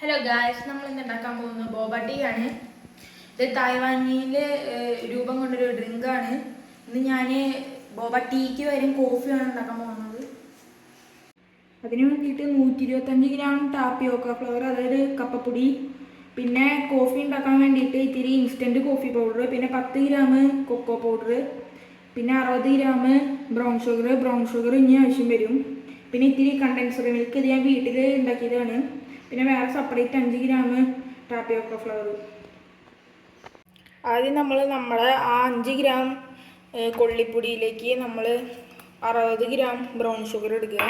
Hello guys, നമ്മൾ ഇന്ന് ഉണ്ടാക്കാൻ പോകുന്നത് ബോബ ടീ ആണ്. ഇത് തായ്വാനിലെ രൂപം കൊണ്ടൊരു ഡ്രിങ്കാണ്. ഇന്ന് ഞാൻ ബോബ ടീക്ക് വരും കോഫിയാണ് ഉണ്ടാക്കാൻ പോകുന്നത്. അതിന് വേണ്ടിയിട്ട് 125 ഗ്രാം ടാപ്പിയോക്ക ഫ്ലവർ, അതായത് കപ്പപ്പൊടി, പിന്നെ കോഫി ഉണ്ടാക്കാൻ വേണ്ടിയിട്ട് ഇത്തിരി ഇൻസ്റ്റൻറ്റ് കോഫി പൗഡർ, പിന്നെ 10 ഗ്രാം കൊക്കോ പൗഡർ, പിന്നെ 60 ഗ്രാം ബ്രൗൺ ഷുഗർ ഇനി ആവശ്യം വരും. പിന്നെ ഇത്തിരി കണ്ടൻസർ മിൽക്ക്, ഇത് ഞാൻ വീട്ടിൽ ഉണ്ടാക്കിയതാണ്. പിന്നെ വേറെ സെപ്പറേറ്റ് 5 ഗ്രാം ടാപ്പിയോക്ക ഫ്ലവർ. ആദ്യം നമ്മളെ ആ 5 ഗ്രാം കൊള്ളിപ്പൊടിയിലേക്ക് നമ്മൾ 60 ഗ്രാം ബ്രൗൺ ഷുഗർ എടുക്കുക.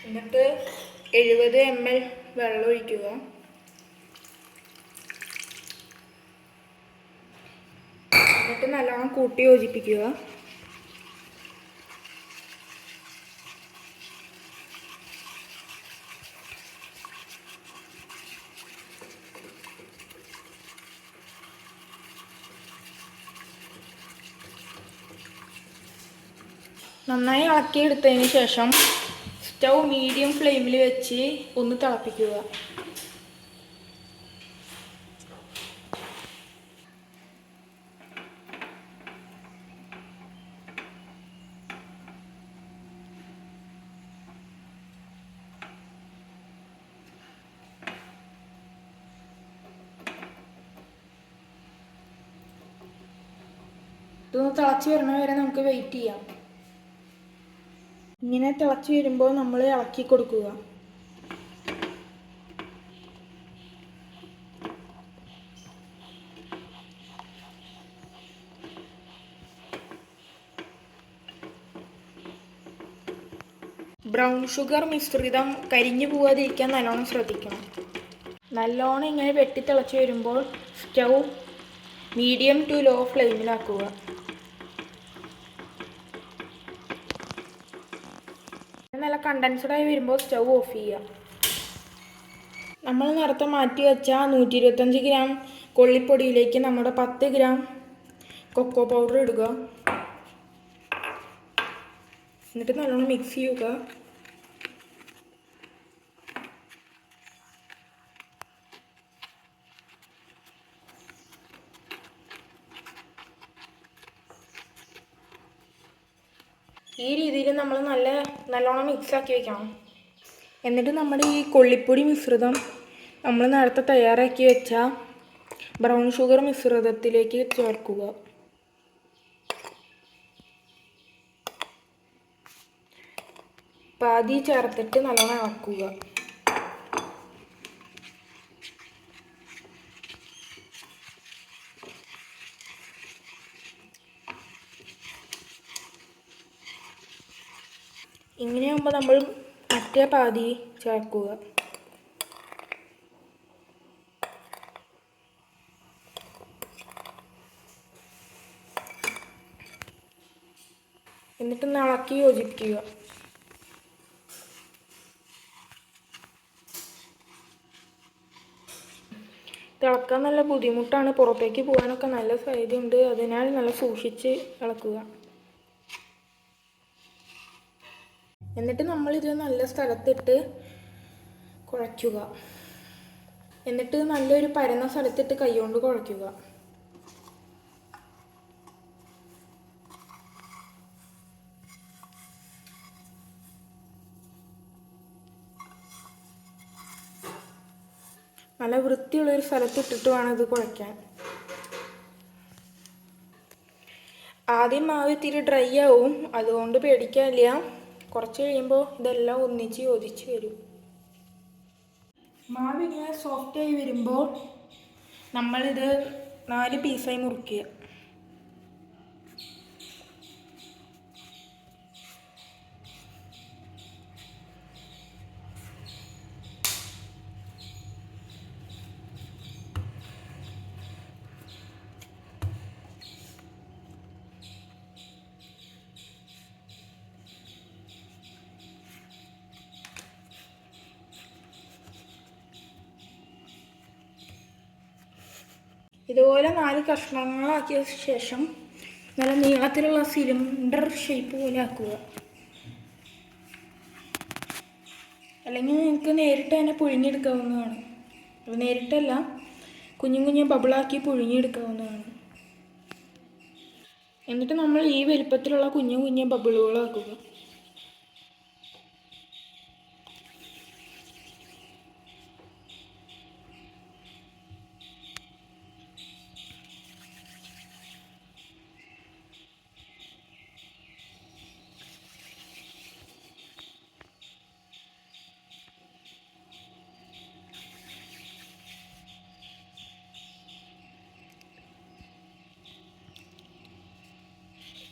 എന്നിട്ട് 70 ml വെള്ളം ഒഴിക്കുക. എന്നിട്ട് നല്ലോണം കൂട്ടി യോജിപ്പിക്കുക. നന്നായി ഇളക്കിയെടുത്തതിന് ശേഷം സ്റ്റൗ മീഡിയം ഫ്ലെയിമിൽ വെച്ച് ഒന്ന് തിളപ്പിക്കുക. ഇതൊന്ന് തിളച്ച് വരണ വരെ നമുക്ക് വെയിറ്റ് ചെയ്യാം. ഇങ്ങനെ തിളച്ച് വരുമ്പോൾ നമ്മൾ ഇളക്കി കൊടുക്കുക. ബ്രൗൺ ഷുഗർ മിശ്രിതം കരിഞ്ഞു പോകാതിരിക്കാൻ നല്ലോണം ശ്രദ്ധിക്കണം. നല്ലോണം ഇങ്ങനെ വെട്ടി തിളച്ച് വരുമ്പോൾ സ്റ്റൗ മീഡിയം ടു ലോ ഫ്ലെയിമിലാക്കുക. നല്ല കണ്ടൻസ്ഡായി വരുമ്പോൾ സ്റ്റൗ ഓഫ് ചെയ്യുക. നമ്മൾ നേരത്തെ മാറ്റി വെച്ച 125 ഗ്രാം കൊള്ളിപ്പൊടിയിലേക്ക് നമ്മുടെ 10 ഗ്രാം കൊക്കോ പൗഡർ ഇടുക. എന്നിട്ട് നല്ലോണം മിക്സ് ചെയ്യുക. ഈ രീതിയിൽ നമ്മൾ നല്ലോണം മിക്സാക്കി വെക്കണം. എന്നിട്ട് നമ്മുടെ ഈ കൊള്ളിപ്പൊടി മിശ്രിതം നമ്മൾ നേരത്തെ തയ്യാറാക്കി വെച്ച ബ്രൗൺ ഷുഗർ മിശ്രിതത്തിലേക്ക് ചേർക്കുക. പാതി ചേർത്തിട്ട് നല്ലോണം ഇളക്കുക. ഇങ്ങനെയാകുമ്പോൾ നമ്മൾ മറ്റേ പാതി ചേർക്കുക. എന്നിട്ട് ഇളക്കി യോജിപ്പിക്കുക. തിളക്കാൻ നല്ല ബുദ്ധിമുട്ടാണ്, പുറത്തേക്ക് പോകാനൊക്കെ നല്ല സാധ്യതയുണ്ട്. അതിനാൽ നല്ല സൂക്ഷിച്ച് ഇളക്കുക. എന്നിട്ട് നമ്മളിത് നല്ല സ്ഥലത്തിട്ട് കുഴയ്ക്കുക. എന്നിട്ട് നല്ലൊരു പരന്ന സ്ഥലത്തിട്ട് കൈകൊണ്ട് കുഴയ്ക്കുക. നല്ല വൃത്തിയുള്ളൊരു സ്ഥലത്തിട്ടിട്ട് വേണം ഇത് കുഴയ്ക്കാൻ. ആദ്യം മാവ് ഇത്തിരി ഡ്രൈ ആവും, അതുകൊണ്ട് പേടിക്കാനില്ല. കുറച്ച് കഴിയുമ്പോൾ ഇതെല്ലാം ഒന്നിച്ച് യോജിച്ച് വരും. മാവ് ഇങ്ങനെ സോഫ്റ്റായി വരുമ്പോൾ നമ്മളിത് 4 പീസായി മുറിക്കുക. ഇതുപോലെ 4 കഷ്ണങ്ങളാക്കിയ ശേഷം നല്ല നീളത്തിലുള്ള സിലിണ്ടർ ഷേപ്പ് പോലെ ആക്കുക. അല്ലെങ്കിൽ നിങ്ങൾക്ക് നേരിട്ട് തന്നെ പുഴുങ്ങിയെടുക്കാവുന്നതാണ്. നേരിട്ടല്ല, കുഞ്ഞു കുഞ്ഞു ബബിളാക്കി പുഴുങ്ങിയെടുക്കാവുന്നതാണ്. എന്നിട്ട് നമ്മൾ ഈ വലിപ്പത്തിലുള്ള കുഞ്ഞു കുഞ്ഞു ബബിളുകളാക്കുക.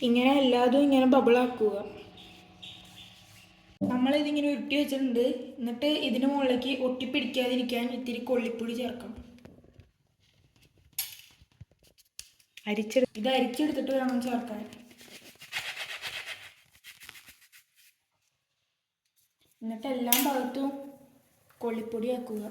ഇങ്ങനെ എല്ലാതും ഇങ്ങനെ ബബിളാക്കുക. നമ്മളിതിങ്ങനെ ഉരുട്ടി വെച്ചിട്ടുണ്ട്. എന്നിട്ട് ഇതിന് മുകളിലേക്ക് ഒട്ടിപ്പിടിക്കാതിരിക്കാൻ ഇത്തിരി കൊള്ളിപ്പൊടി ചേർക്കാം. ഇത് അരിച്ചെടുത്തിട്ട് വേണം ചേർക്കാൻ. എന്നിട്ട് എല്ലാ ഭാഗത്തും കൊള്ളിപ്പൊടി ആക്കുക.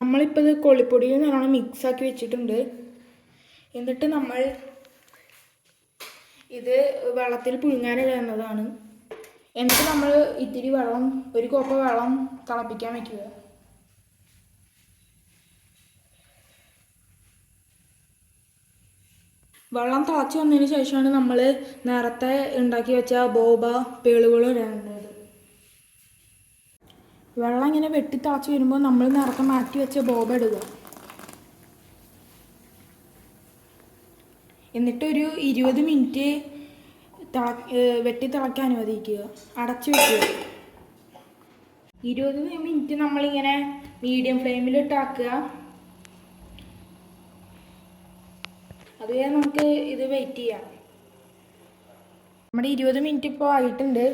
നമ്മളിപ്പോൾ ഇത് കൊള്ളിപ്പൊടിയിൽ നല്ലോണം മിക്സാക്കി വെച്ചിട്ടുണ്ട്. എന്നിട്ട് നമ്മൾ ഇത് വെള്ളത്തിൽ പുഴുങ്ങാനിടുന്നതാണ്. എന്നിട്ട് നമ്മൾ ഇത്തിരി വെള്ളം, ഒരു കോപ്പ വെള്ളം തിളപ്പിക്കാൻ വയ്ക്കുക. വെള്ളം തിളച്ച് വന്നതിന് ശേഷമാണ് നമ്മൾ നേരത്തെ ഉണ്ടാക്കി വെച്ച ബോബ പേളുകൾ ഇടേണ്ടത്. വെള്ളം ഇങ്ങനെ വെട്ടി തിളച്ച് വരുമ്പോൾ നമ്മൾ നേരത്തെ മാറ്റി വെച്ച ബോബ ഇടുക. എന്നിട്ടൊരു 20 മിനിറ്റ് വെട്ടി തിളക്കാൻ അനുവദിക്കുക. അടച്ചു വയ്ക്കുക. 20 മിനിറ്റ് നമ്മളിങ്ങനെ മീഡിയം ഫ്ലെയിമിലിട്ടാക്കുക. അതുവരെ നമുക്ക് ഇത് വെയിറ്റ് ചെയ്യാം. നമ്മുടെ 20 മിനിറ്റ് ഇപ്പോൾ ആയിട്ടുണ്ട്.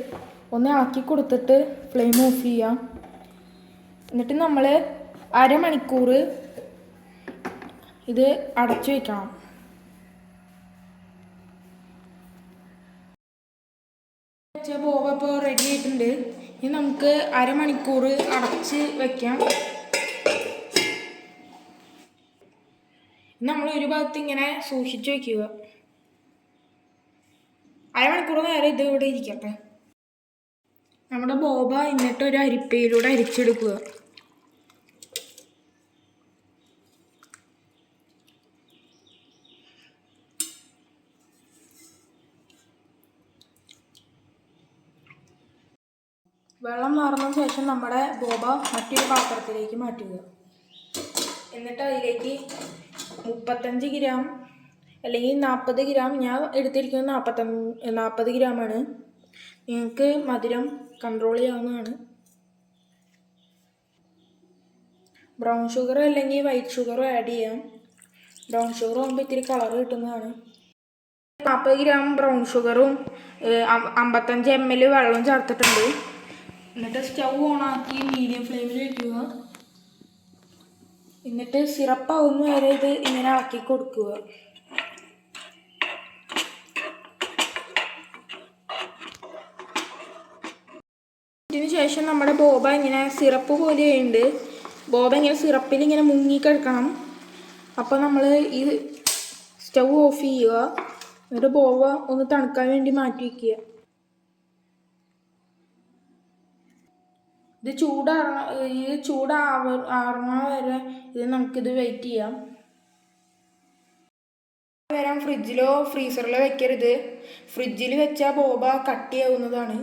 ഒന്ന് ഇളക്കി കൊടുത്തിട്ട് ഫ്ലെയിം ഓഫ് ചെയ്യാം. എന്നിട്ട് നമ്മൾ അരമണിക്കൂർ ഇത് അടച്ചു വയ്ക്കണം. ബോബ ഇപ്പോൾ റെഡി ആയിട്ടുണ്ട്. ഇനി നമുക്ക് അരമണിക്കൂർ അടച്ച് വയ്ക്കാം. നമ്മൾ ഒരു ഭാഗത്ത് ഇങ്ങനെ സൂക്ഷിച്ച് വയ്ക്കുക. അരമണിക്കൂർ നേരം ഇത് ഇവിടെ ഇരിക്കട്ടെ. നമ്മുടെ ബോബ എന്നിട്ട് ഒരു അരിപ്പയിലൂടെ അരിച്ചെടുക്കുക. വെള്ളം മാറുന്ന ശേഷം നമ്മുടെ ബോബ മറ്റൊരു പാത്രത്തിലേക്ക് മാറ്റുക. എന്നിട്ട് അതിലേക്ക് 35 ഗ്രാം അല്ലെങ്കിൽ 40 ഗ്രാം, ഞാൻ എടുത്തിരിക്കുന്നത് 40 ഗ്രാമാണ്. നിങ്ങൾക്ക് മധുരം കൺട്രോൾ ചെയ്യാവുന്നതാണ്. ബ്രൗൺ ഷുഗർ അല്ലെങ്കിൽ വൈറ്റ് ഷുഗറും ആഡ് ചെയ്യാം. ബ്രൗൺ ഷുഗർ ആകുമ്പോൾ ഇത്തിരി കളർ കിട്ടുന്നതാണ്. 40 ഗ്രാം ബ്രൗൺ ഷുഗറും 55 ml വെള്ളവും ചേർത്തിട്ടുണ്ട്. എന്നിട്ട് സ്റ്റൗ ഓണാക്കി മീഡിയം ഫ്ലെയിമിൽ വയ്ക്കുക. എന്നിട്ട് സിറപ്പാവുന്ന വരെ ഇത് ഇങ്ങനെ ഇളക്കി കൊടുക്കുക. ഇതിന് ശേഷം നമ്മുടെ ബോബ ഇങ്ങനെ സിറപ്പ് പോലെയുണ്ട്. ബോബ ഇങ്ങനെ സിറപ്പിൽ ഇങ്ങനെ മുങ്ങിക്കിടക്കണം. അപ്പോൾ നമ്മൾ ഈ സ്റ്റൗ ഓഫ് ചെയ്യുക. എന്നിട്ട് ബോബ ഒന്ന് തണുക്കാൻ വേണ്ടി മാറ്റി വയ്ക്കുക. ഇത് ചൂടാറുന്ന വരെ ഇത് നമുക്കിത് വെയിറ്റ് ചെയ്യാം. വരാൻ ഫ്രിഡ്ജിലോ ഫ്രീസറിലോ വെക്കരുത്. ഫ്രിഡ്ജിൽ വെച്ചാൽ ബോബ കട്ടിയാവുന്നതാണ്.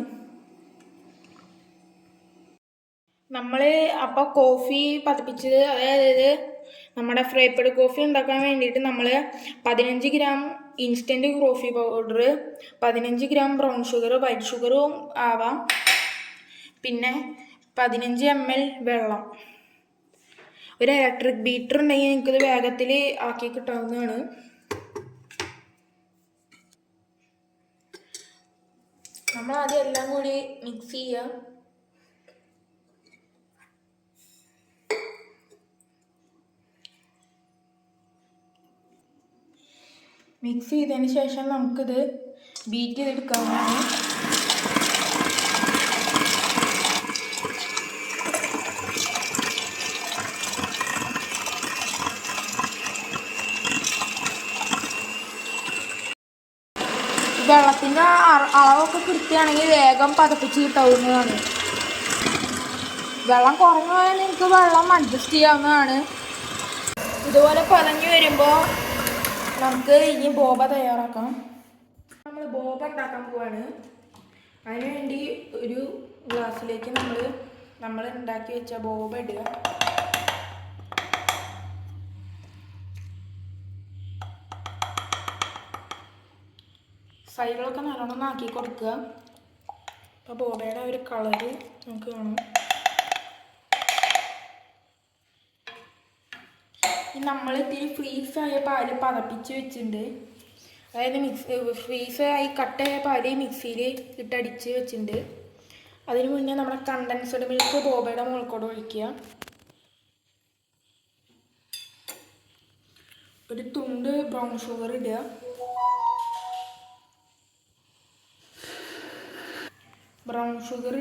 നമ്മൾ അപ്പോൾ കോഫി പതിപ്പിച്ചത്, അതായത് നമ്മുടെ ഫ്രൈപ്പഡ് കോഫി ഉണ്ടാക്കാൻ വേണ്ടിയിട്ട് നമ്മൾ 15 gram instant coffee powder, 15 gram brown sugar, white ഷുഗറും ആവാം, പിന്നെ 15 ml വെള്ളം. ഒരു ഇലക്ട്രിക് ബീറ്റർ ഉണ്ടെങ്കിൽ നിങ്ങൾക്കിത് വേഗത്തിൽ ആക്കി കിട്ടാവുന്നതാണ്. നമ്മൾ ആദ്യം എല്ലാം കൂടി മിക്സ് ചെയ്യുക. മിക്സ് ചെയ്തതിന് ശേഷം നമുക്കിത് ബീറ്റ് ചെയ്തെടുക്കാവുന്നതാണ്. വെള്ളത്തിൻ്റെ അളവൊക്കെ കൃത്യമാണെങ്കിൽ വേഗം പതപ്പിച്ച് കിട്ടാവുന്നതാണ്. വെള്ളം കുറഞ്ഞു പോയാൽ നിങ്ങൾക്ക് വെള്ളം അഡ്ജസ്റ്റ് ചെയ്യാവുന്നതാണ്. ഇതുപോലെ പതഞ്ഞു വരുമ്പോൾ നമുക്ക് ഇനി ബോബ തയ്യാറാക്കാം. നമ്മൾ ബോബ ഉണ്ടാക്കാൻ പോവാണ്. അതിനുവേണ്ടി ഒരു ഗ്ലാസ്സിലേക്ക് നമ്മൾ ഉണ്ടാക്കി വെച്ച ബോബ ഇടുക. സൈഡിലൊക്കെ നല്ലോണം ആക്കി കൊടുക്കുക. അപ്പോൾ ബോബയുടെ ഒരു കളറ് നമുക്ക് കാണാം. നമ്മൾ ഇത്തിരി ഫ്രീസായ പാല് പതപ്പിച്ച് വെച്ചിട്ടുണ്ട്. അതായത് ഫ്രീസായി കട്ടയായ പാല് മിക്സിയിൽ ഇട്ടടിച്ച് വെച്ചിട്ടുണ്ട്. അതിന് മുന്നേ നമ്മുടെ കണ്ടൻസ്ഡ് മിൽക്ക് ബോബയുടെ മുകൾക്കൂടെ ഒഴിക്കുക. ഒരു തുണ്ട് ബ്രൗൺ ഷുഗർ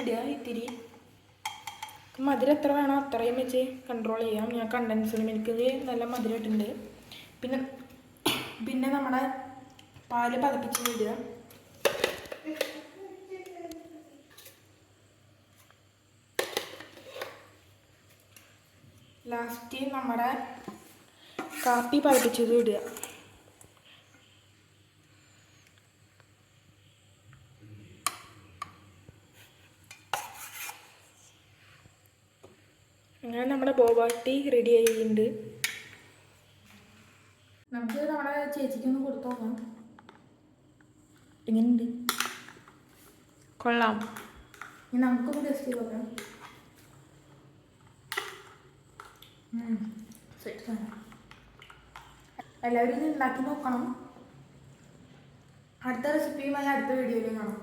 ഇടുക. ഇത്തിരി മധുരം എത്ര വേണോ അത്രയും വെച്ച് കൺട്രോൾ ചെയ്യാം. ഞാൻ കണ്ടൻസ്ഡ് മിൽക്കിൽ നല്ല മധുരം ഇട്ടിട്ടുണ്ട്. പിന്നെ നമ്മുടെ പാല് പതപ്പിച്ച് ഇടുക. ലാസ്റ്റ് നമ്മുടെ കാപ്പി പതപ്പിച്ചത് ഇടുക. അങ്ങനെ നമ്മുടെ ബോബ ടീ റെഡി ആയിട്ടുണ്ട്. നമുക്ക് നമ്മുടെ ചേച്ചിക്കൊന്ന് കൊടുത്തു നോക്കാം. എങ്ങനെയുണ്ട്? കൊള്ളാം. ഇനി നമുക്കൊന്ന് ടെസ്റ്റ് ചെയ്ത് നോക്കാം. എല്ലാവരും ഇത് ഉണ്ടാക്കി നോക്കണം. അടുത്ത റെസിപ്പിയുമായി അടുത്ത വീഡിയോയിൽ കാണാം.